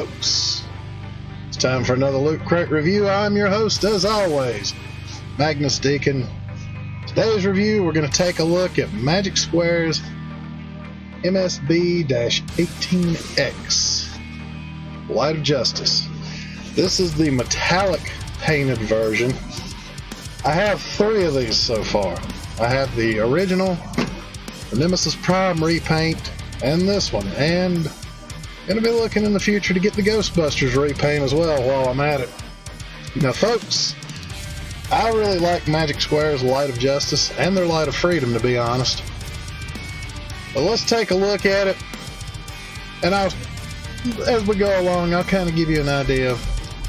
folks, it's time for another Loot Crate review. I'm your host, as always, Magnus Deacon. Today's review, we're going to take a look at Magic Square's MS-B18X Light of Justice. This is the metallic painted version. I have 3 of these so far. I have the original, the Nemesis Prime repaint, and this one, and gonna be looking in the future to get the Ghostbusters repaint as well while I'm at it. Now folks, I really like Magic Square's Light of Justice and their Light of Freedom, to be honest. But let's take a look at it, and as we go along, I'll kind of give you an idea of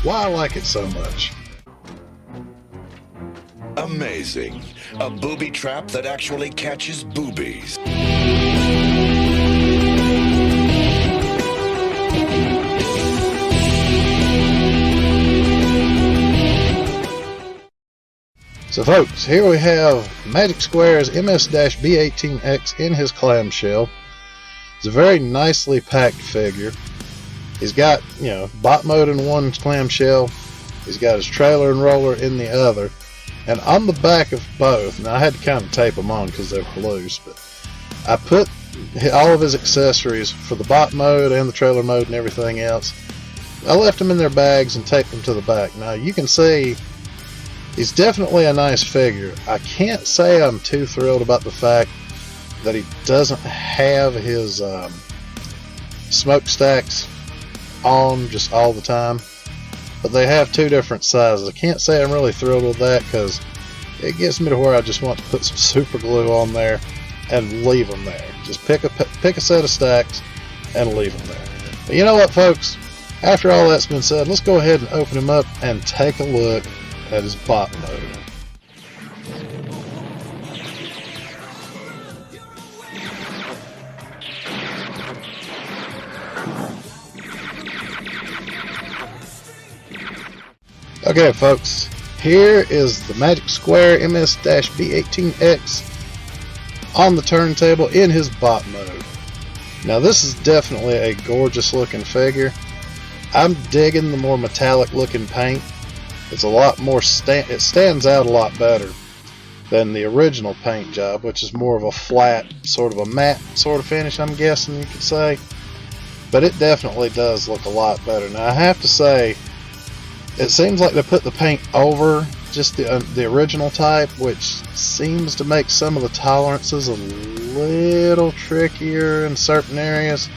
why I like it so much. Amazing. A booby trap that actually catches boobies. So folks, here we have Magic Square's MS-B18X in his clamshell. It's a very nicely packed figure. He's got, bot mode in one clamshell. He's got his trailer and roller in the other. And on the back of both, now I had to kind of tape them on because they were loose, but I put all of his accessories for the bot mode and the trailer mode and everything else. I left them in their bags and taped them to the back. Now you can see he's definitely a nice figure. I can't say I'm too thrilled about the fact that he doesn't have his smokestacks on just all the time, but they have 2 different sizes. I can't say I'm really thrilled with that because it gets me to where I just want to put some super glue on there and leave them there. Just pick a set of stacks and leave them there. But you know what, folks? After all that's been said, let's go ahead and open him up and take a look at his bot mode. Okay folks, here is the Magic Square MS-B18X on the turntable in his bot mode. Now this is definitely a gorgeous looking figure. I'm digging the more metallic looking paint. It's a lot more, it stands out a lot better than the original paint job, which is more of a flat, sort of a matte sort of finish, I'm guessing you could say. But it definitely does look a lot better. Now I have to say, it seems like they put the paint over just the original type, which seems to make some of the tolerances a little trickier in certain areas.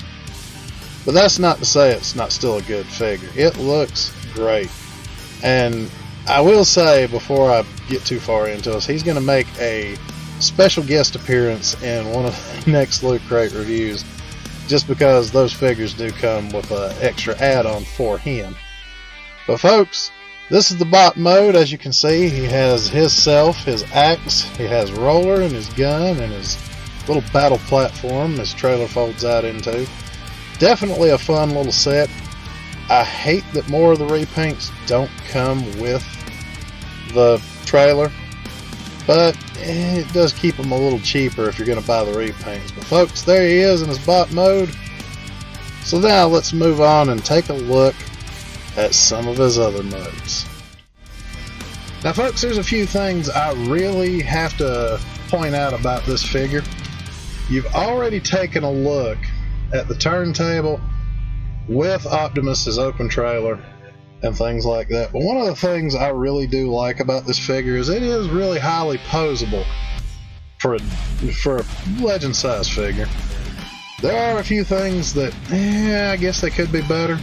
But that's not to say it's not still a good figure. It looks great. And I will say, before I get too far into this, he's going to make a special guest appearance in one of the next Loot Crate reviews, just because those figures do come with an extra add-on for him. But folks, this is the bot mode. As you can see, he has his self, his axe, he has roller and his gun and his little battle platform his trailer folds out into. Definitely a fun little set. I hate that more of the repaints don't come with the trailer, but it does keep them a little cheaper if you're going to buy the repaints. But folks, there he is in his bot mode. So now let's move on and take a look at some of his other modes. Now folks, there's a few things I really have to point out about this figure. You've already taken a look at the turntable with Optimus's open trailer and things like that. But one of the things I really do like about this figure is it is really highly posable for a legend size figure. There are a few things that, I guess they could be better.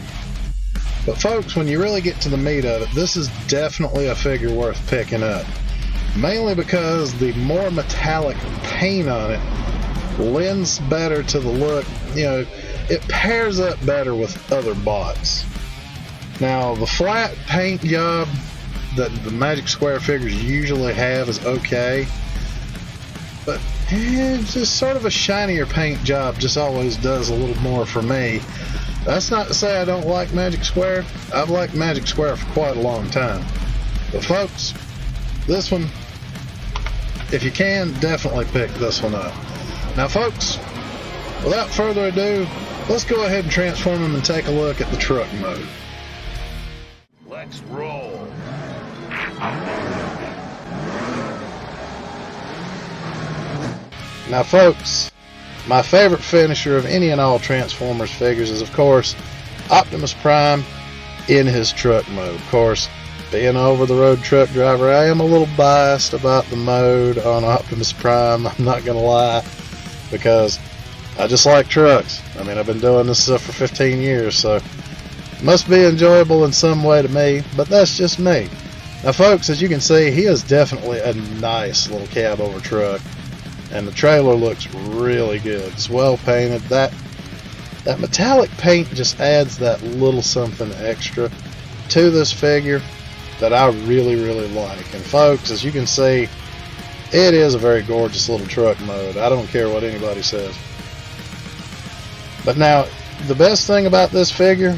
But folks, when you really get to the meat of it, this is definitely a figure worth picking up. Mainly because the more metallic paint on it lends better to the look. It pairs up better with other bots. Now, the flat paint job that the Magic Square figures usually have is okay, but it's just sort of a shinier paint job just always does a little more for me. That's not to say I don't like Magic Square. I've liked Magic Square for quite a long time. But folks, this one, if you can, definitely pick this one up. Now folks, without further ado, let's go ahead and transform him and take a look at the truck mode. Let's roll. Now folks, my favorite finisher of any and all Transformers figures is of course Optimus Prime in his truck mode. Of course, being an over-the-road truck driver, I am a little biased about the mode on Optimus Prime, I'm not gonna lie, because I just like trucks. I mean, I've been doing this stuff for 15 years, so it must be enjoyable in some way to me, but that's just me. Now folks, as you can see, he is definitely a nice little cab over truck, and the trailer looks really good. It's well painted. That metallic paint just adds that little something extra to this figure that I really, really like. And folks, as you can see, it is a very gorgeous little truck mode. I don't care what anybody says. But now, the best thing about this figure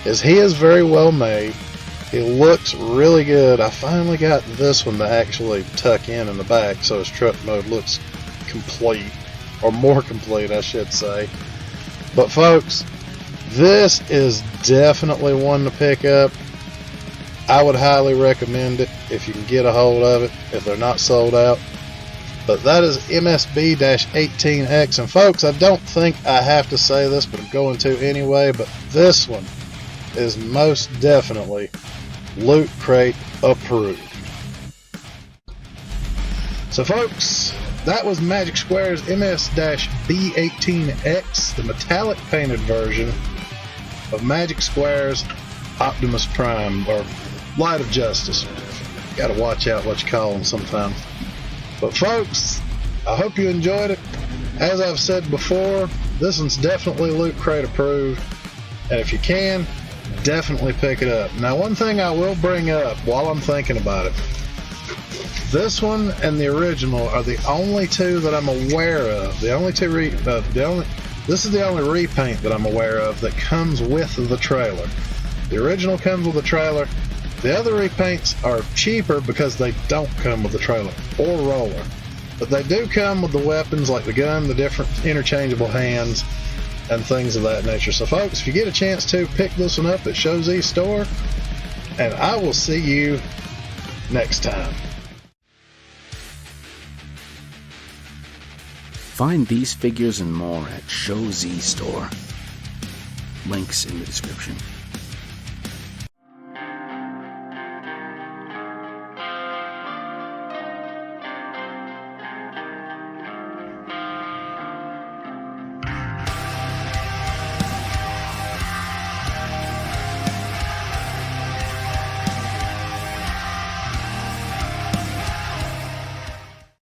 is he is very well made. He looks really good. I finally got this one to actually tuck in the back so his truck mode looks complete, or more complete I should say. But folks, this is definitely one to pick up. I would highly recommend it if you can get a hold of it, if they're not sold out. But that is MS-B18X, and folks, I don't think I have to say this, but I'm going to anyway, but this one is most definitely Loot Crate approved. So folks, that was Magic Square's MS-B18X, the metallic painted version of Magic Square's Optimus Prime, or Light of Justice. Gotta watch out what you call them sometimes. But folks, I hope you enjoyed it. As I've said before, this one's definitely Loot Crate approved, and if you can, definitely pick it up. Now, one thing I will bring up while I'm thinking about it, this one and the original are the only two that I'm aware of. This is the only repaint that I'm aware of that comes with the trailer. The original comes with the trailer. The other repaints are cheaper because they don't come with the trailer or roller. But they do come with the weapons like the gun, the different interchangeable hands, and things of that nature. So folks, if you get a chance to, pick this one up at ShowZStore, and I will see you next time. Find these figures and more at ShowZStore. Links in the description.